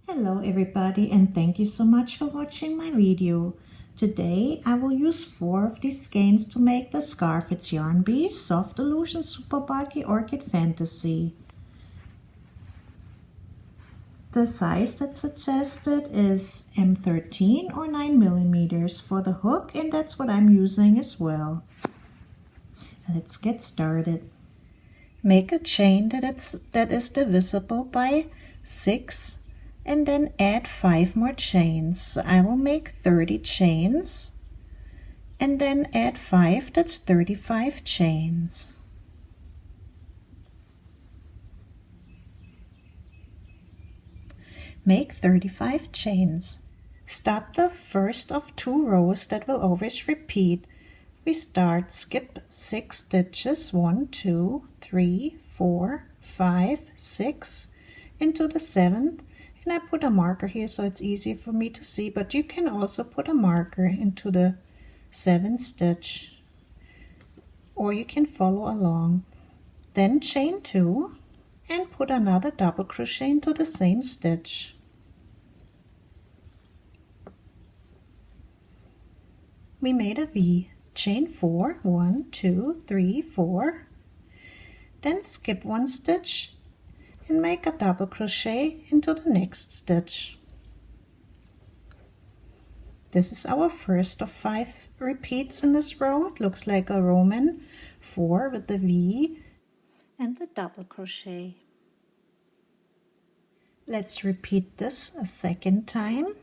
Hello everybody, and thank you so much for watching my video. Today I will use 4 of these skeins to make the scarf. It's Yarn Bee, Soft Illusion, Super Bulky Orchid Fantasy. The size that's suggested is M13 or 9 millimeters for the hook, and that's what I'm using as well. Let's get started. Make a chain that is divisible by 6 and then add 5 more chains. So I will make 30 chains and then add 5, that's 35 chains. Make 35 chains. Start the first of 2 rows that will always repeat. We skip 6 stitches, 1, 2, 3, 4, 5, 6, into the 7th. And I put a marker here so it's easy for me to see, but you can also put a marker into the 7th stitch, or you can follow along. Then chain 2 and put another double crochet into the same stitch. We made a V. Chain 4, 1, 2, 3, 4. Then skip 1 stitch and make a double crochet into the next stitch. This is our first of 5 repeats in this row. It looks like a Roman 4 with the V and the double crochet. Let's repeat this a second time.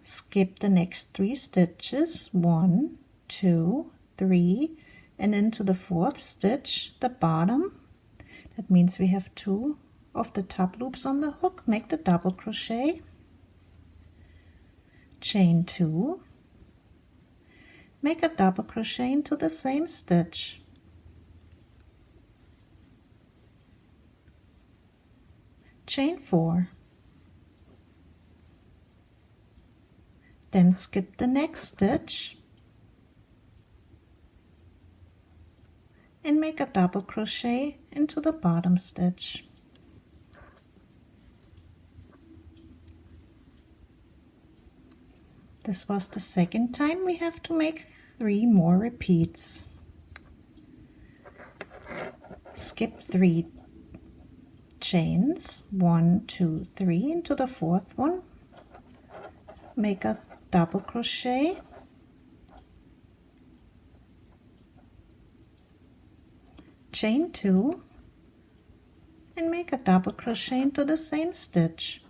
Skip the next 3 stitches, 1, 2, 3, and into the 4th stitch, the bottom. That means we have 2 of the top loops on the hook. Make the double crochet, chain 2, make a double crochet into the same stitch, chain 4, then skip the next stitch and make a double crochet into the bottom stitch. This was the second time. We have to make 3 more repeats. Skip 3 chains, 1, 2, 3, into the 4th one. Make a double crochet, chain 2, and make a double crochet into the same stitch.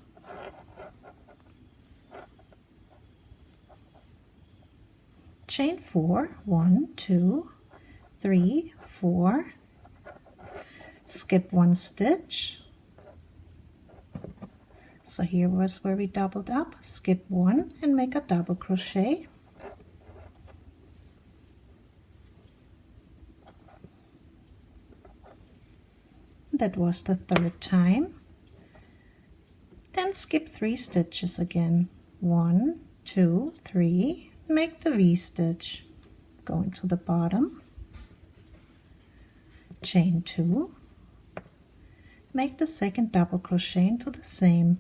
Chain 4, 1, 2, 3, 4, skip 1 stitch. So here was where we doubled up, skip 1 and make a double crochet. That was the 3rd time. Then skip 3 stitches again, 1, 2, 3, make the V stitch, go into the bottom, chain 2, make the 2nd double crochet into the same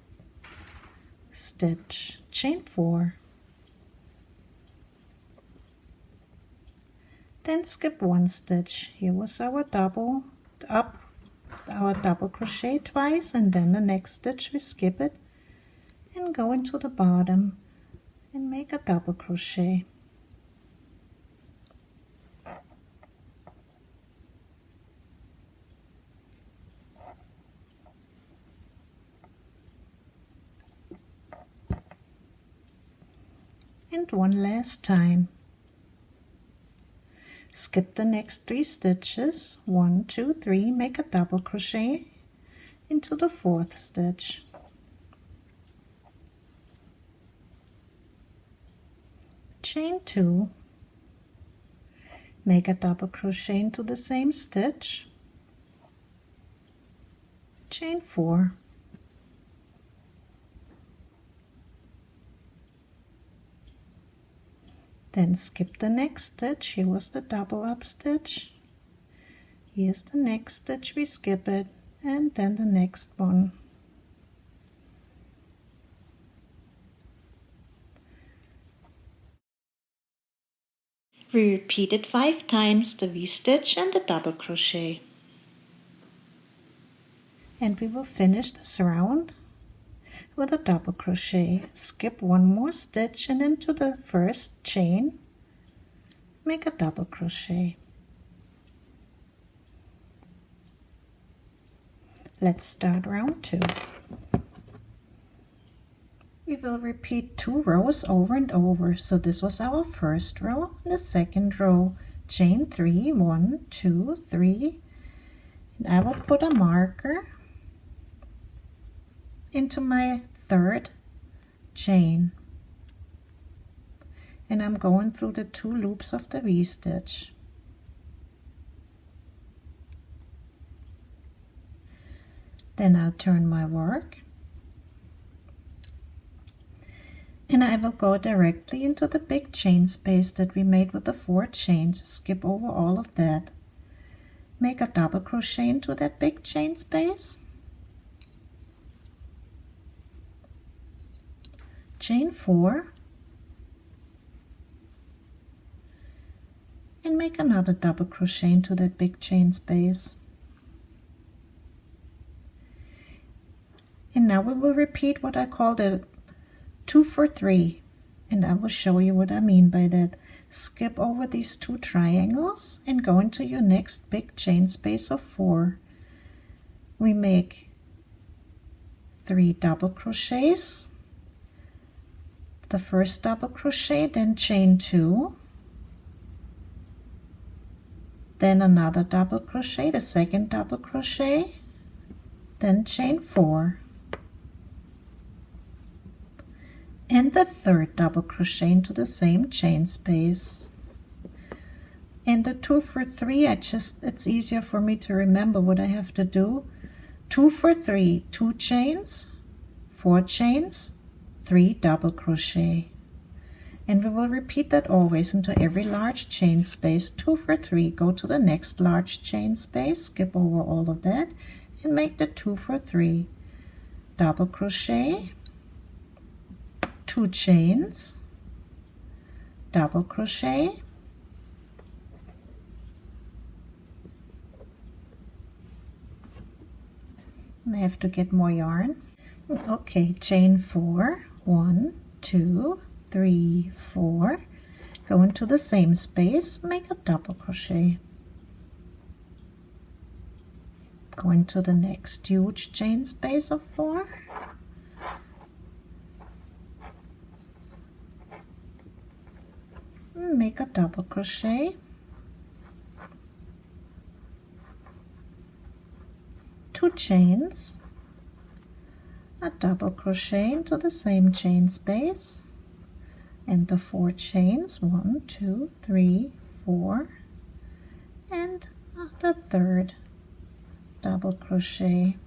stitch, chain 4, then skip 1 stitch. Here was our double crochet twice, and then the next stitch we skip it and go into the bottom and make a double crochet. And one last time. Skip the next 3 stitches, 1, 2, 3, make a double crochet into the 4th stitch. Chain 2, make a double crochet into the same stitch, chain 4, then skip the next stitch. Here was the double up stitch, here's the next stitch, we skip it, and then the next one. We repeat it 5 times, the V-stitch and the double crochet. And we will finish this round with a double crochet. Skip one more stitch and into the first chain, make a double crochet. Let's start round 2. We will repeat 2 rows over and over. So this was our first row. The second row, chain 3, 1, 2, 3, and I will put a marker into my third chain, and I'm going through the 2 loops of the V-stitch. Then I'll turn my work and I will go directly into the big chain space that we made with the 4 chains. Skip over all of that. Make a double crochet into that big chain space. Chain 4 and make another double crochet into that big chain space. And now we will repeat what I call the 2 for 3, and I will show you what I mean by that. Skip over these 2 triangles and go into your next big chain space of 4. We make 3 double crochets, the first double crochet, then chain 2, then another double crochet, the second double crochet, then chain 4, and the third double crochet into the same chain space. And the 2 for 3, it's easier for me to remember what I have to do. 2 for 3, 2 chains, 4 chains, 3 double crochet. And we will repeat that always into every large chain space. 2 for 3, go to the next large chain space, skip over all of that, and make the 2 for 3. Double crochet, 2 chains, double crochet, I have to get more yarn. Okay, chain 4, 1, 2, 3, 4, go into the same space, make a double crochet, go into the next huge chain space of 4, make a double crochet, 2 chains, a double crochet into the same chain space, and the 4 chains, 1, 2, 3, 4, and the third double crochet.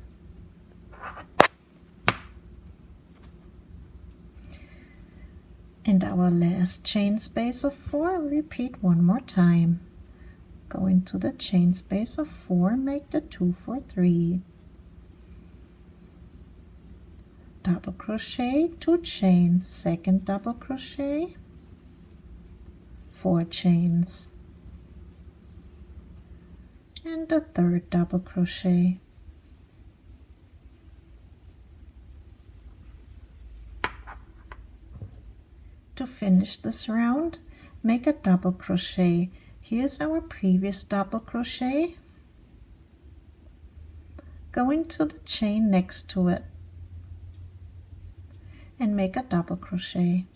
And our last chain space of 4, repeat one more time. Go into the chain space of 4, make the 2 for 3. Double crochet, 2 chains, second double crochet, 4 chains, and the third double crochet. To finish this round, make a double crochet. Here's our previous double crochet. Go into the chain next to it and make a double crochet.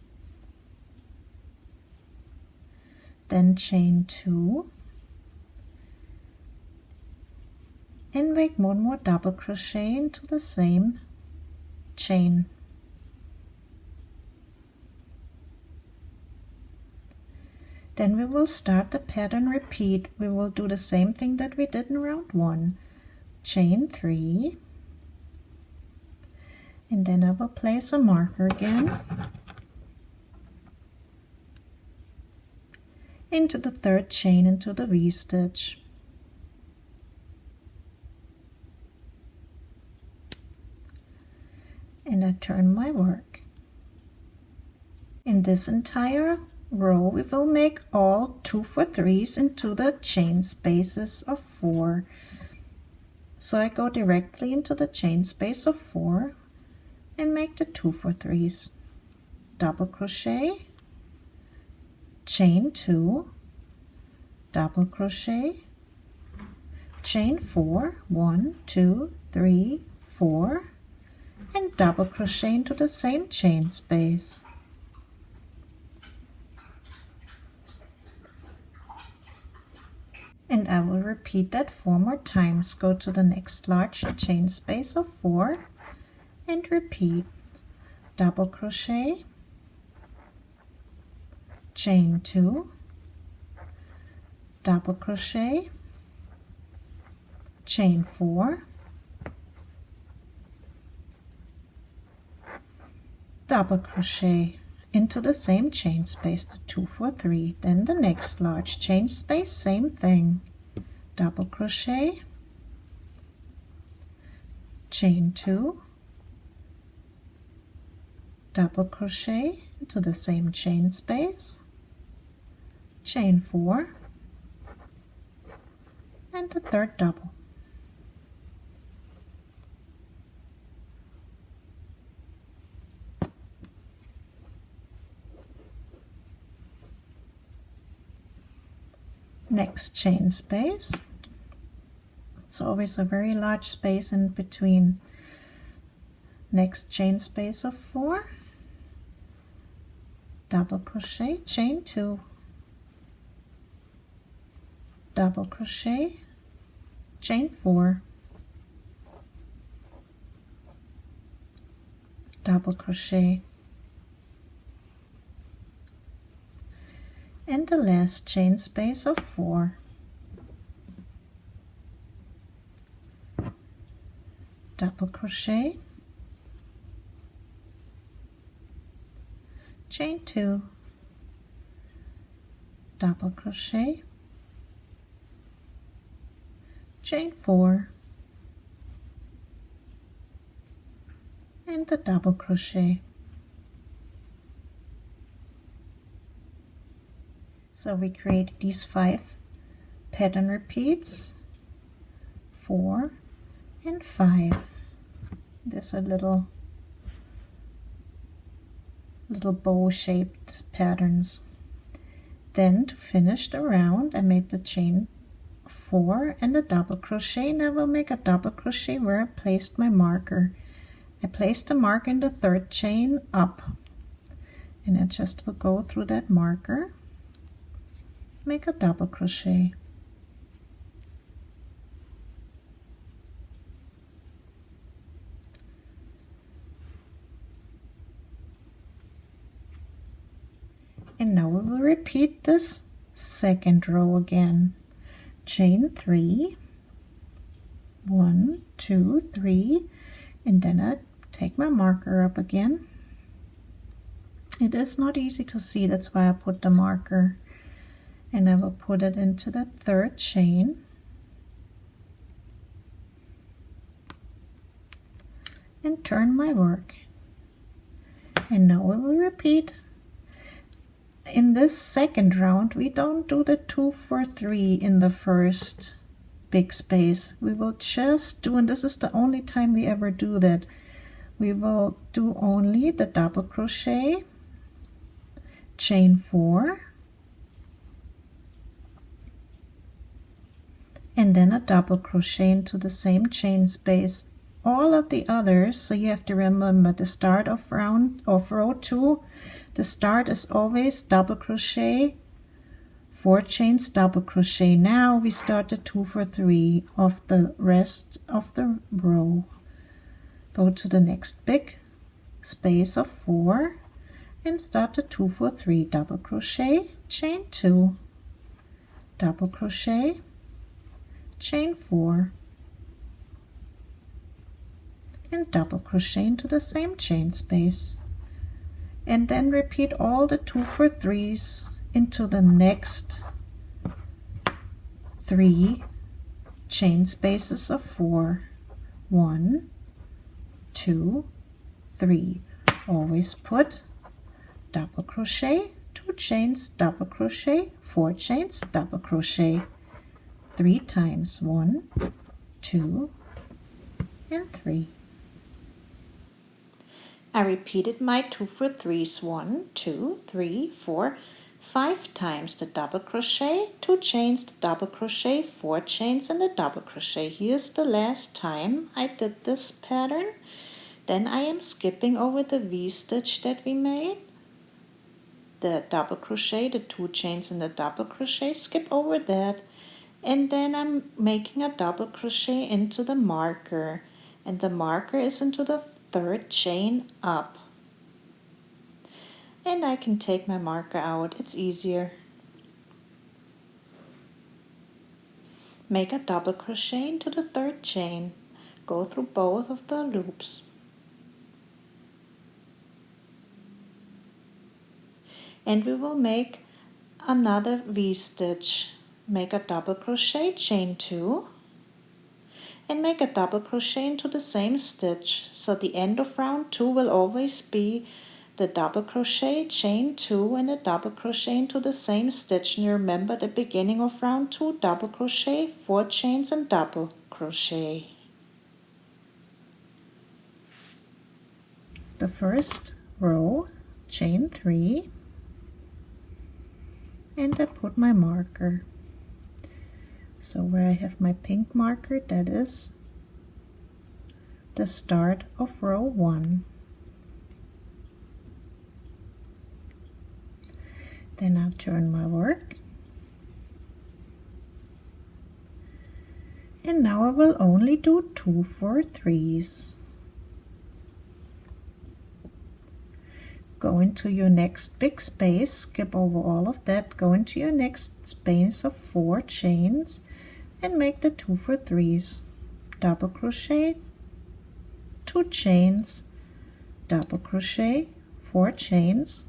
Then chain 2 and make one more double crochet into the same chain. Then we will start the pattern repeat. We will do the same thing that we did in round 1. Chain 3, and then I will place a marker again into the third chain into the V-stitch. And I turn my work. In this entire row we will make all 2 for 3s into the chain spaces of 4. So I go directly into the chain space of 4 and make the 2 for 3s. Double crochet, chain 2, double crochet, chain 4, 1, 2, 3, 4, and double crochet into the same chain space. And I will repeat that 4 more times. Go to the next large chain space of 4 and repeat. Double crochet, chain 2, double crochet, chain 4, double crochet into the same chain space, the 2 for 3. Then the next large chain space, same thing. Double crochet, chain 2, double crochet into the same chain space, chain 4, and the third double. Next chain space. It's always a very large space in between. Next chain space of 4, double crochet, chain 2, double crochet, chain 4, double crochet, and the last chain space of 4. Double crochet, chain 2, double crochet, chain 4, and the double crochet. So we create these 5 pattern repeats, 4 and 5. There's a little bow shaped patterns. Then to finish the round I make the chain 4 and a double crochet, and I will make a double crochet where I placed my marker. I placed the marker in the 3rd chain up, and I just will go through that marker, make a double crochet, and now we will repeat this 2nd row again. Chain 3, 1, 2, 3, and then I take my marker up again. It is not easy to see, that's why I put the marker, and I will put it into the 3rd chain and turn my work. And now we will repeat. In this 2nd round we don't do the 2 for 3 in the first big space. We will just do, and this is the only time we ever do that, we will do only the double crochet, chain 4, and then a double crochet into the same chain space. All of the others, so you have to remember the start of row 2, the start is always double crochet, 4 chains, double crochet. Now we start the 2 for 3 of the rest of the row. Go to the next big space of 4 and start the 2 for 3, double crochet, chain 2, double crochet, chain 4, and double crochet into the same chain space, and then repeat all the 2 for 3s into the next 3 chain spaces of 4. 1, 2, 3. Always put double crochet to 2 chains, double crochet, 4 chains, double crochet, 3 times, 1, 2, and 3. I repeated my 2 for 3s 1, 2, 3, 4, 5 times the double crochet, 2 chains, the double crochet, 4 chains, and a double crochet. Here's the last time I did this pattern. Then I am skipping over the V-stitch that we made, the double crochet, the 2 chains, and the double crochet, skip over that, and then I'm making a double crochet into the marker, and the marker is into the 3rd chain up. And I can take my marker out, it's easier. Make a double crochet into the 3rd chain, go through both of the loops. And we will make another V-stitch. Make a double crochet, chain 2, and make a double crochet into the same stitch. So the end of round 2 will always be the double crochet, chain 2, and a double crochet into the same stitch. And remember the beginning of round 2, double crochet, 4 chains, and double crochet. The first row, chain 3, and I put my marker. So where I have my pink marker, that is the start of row 1. Then I'll turn my work. And now I will only do 2 for 3s. Go into your next big space, skip over all of that, go into your next space of 4 chains and make the 2 for 3s. Double crochet, 2 chains, double crochet, 4 chains,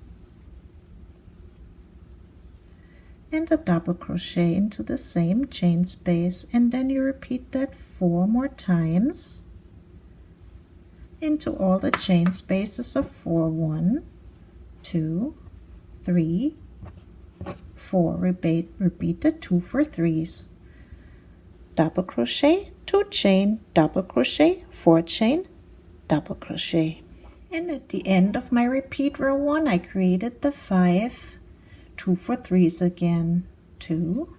and a double crochet into the same chain space, and then you repeat that 4 more times into all the chain spaces of 4. 1, 2, 3, 4. Repeat the 2 for 3s. Double crochet, 2 chain, double crochet, 4 chain, double crochet. And at the end of my repeat row 1, I created the 5 2 for 3s again. 2,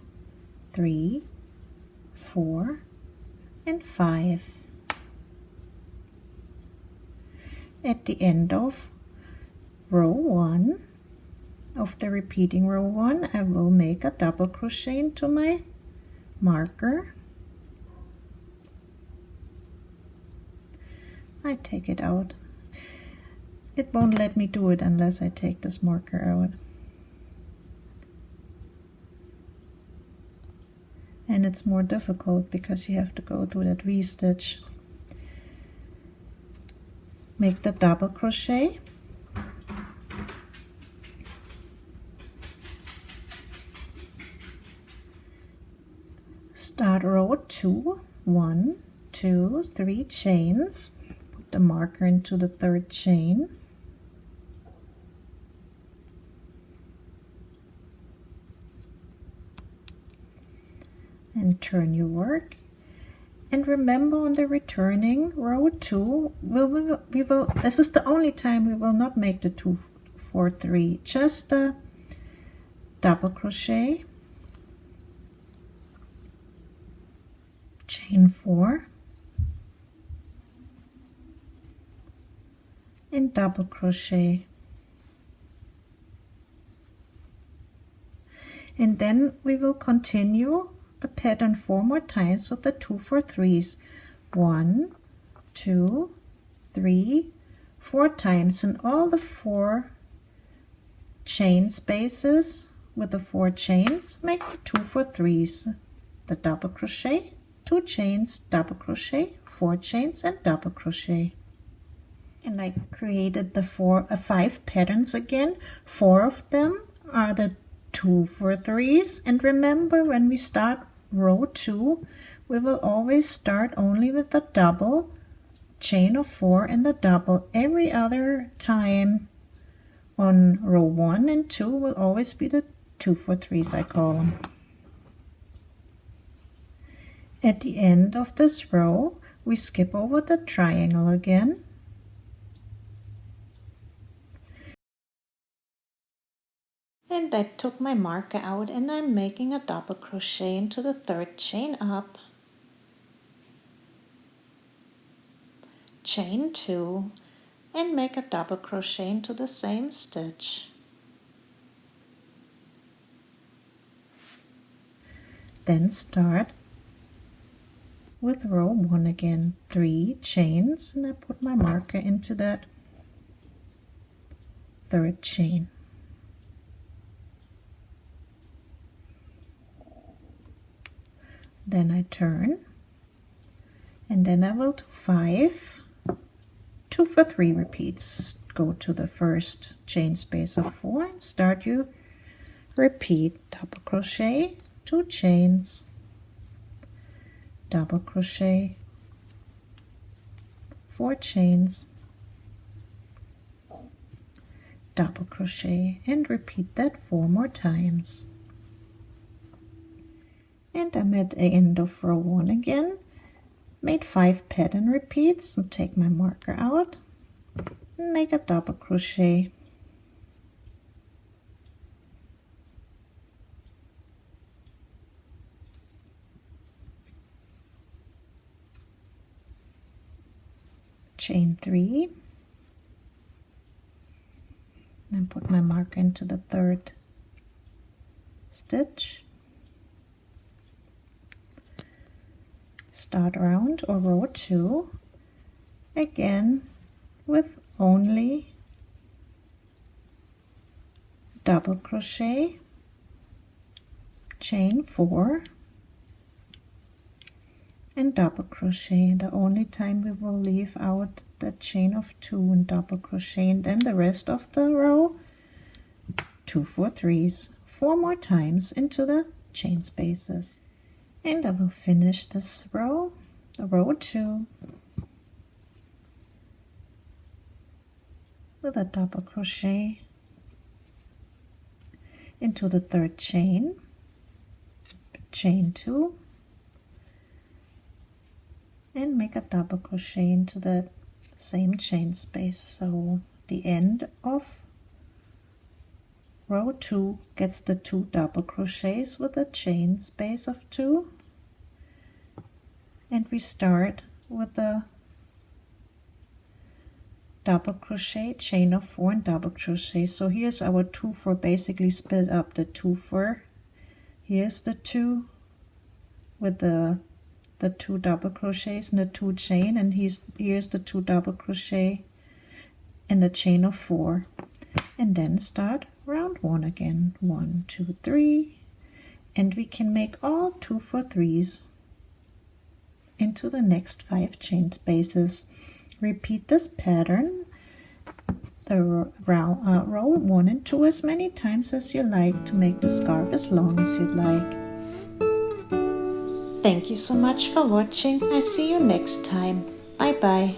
3, 4, and 5. At the end of row 1 of the repeating row 1, I will make a double crochet into my marker. I take it out. It won't let me do it unless I take this marker out. And it's more difficult because you have to go through that V-stitch. Make the double crochet. Start row 2, 1, 2, 3 chains. Put the marker into the 3rd chain. And turn your work. And remember, on the returning row 2, we will this is the only time we will not make the 2 for 3, just the double crochet, chain 4, and double crochet. And then we will continue the pattern 4 more times with the 2 for 3s. 1, 2, 3, 4 times, and all the 4 chain spaces with the 4 chains make the 2 for 3s. The double crochet, 2 chains, double crochet, 4 chains, and double crochet. And I created the 5 patterns again. 4 of them are the 2 for 3s, and remember, when we start row 2, we will always start only with the double, chain of 4, and the double. Every other time on row 1 and 2 will always be the 2 for 3s, I call them. At the end of this row, we skip over the triangle again. And I took my marker out and I'm making a double crochet into the 3rd chain up, chain 2, and make a double crochet into the same stitch. Then start with row 1 again, 3 chains, and I put my marker into that 3rd chain. Then I turn, and then I will do 5 2 for 3 repeats. Go to the first chain space of 4 and start your repeat. Double crochet, 2 chains, double crochet, 4 chains, double crochet, and repeat that 4 more times. And I'm at the end of row 1 again. Made 5 pattern repeats, so take my marker out and make a double crochet. Chain 3, and put my marker into the 3rd stitch. Start round or row 2 again with only double crochet, chain 4, and double crochet. The only time we will leave out the chain of 2 and double crochet, and then the rest of the row 2 for 3s 4 more times into the chain spaces. And I will finish this row, the row 2, with a double crochet into the 3rd chain, chain 2, and make a double crochet into the same chain space. So the end of row 2 gets the 2 double crochets with a chain space of 2, and we start with the double crochet, chain of 4, and double crochet. So here's our 2 for, basically split up the 2 for. Here's the 2 with the 2 double crochets and the 2 chain, and here's the 2 double crochet and the chain of 4, and then start round 1 again. 1 2 3, and we can make all 2 for 3s into the next 5 chain spaces. Repeat this pattern, the row 1 and 2, as many times as you like to make the scarf as long as you'd like. Thank you so much for watching. I see you next time. Bye bye.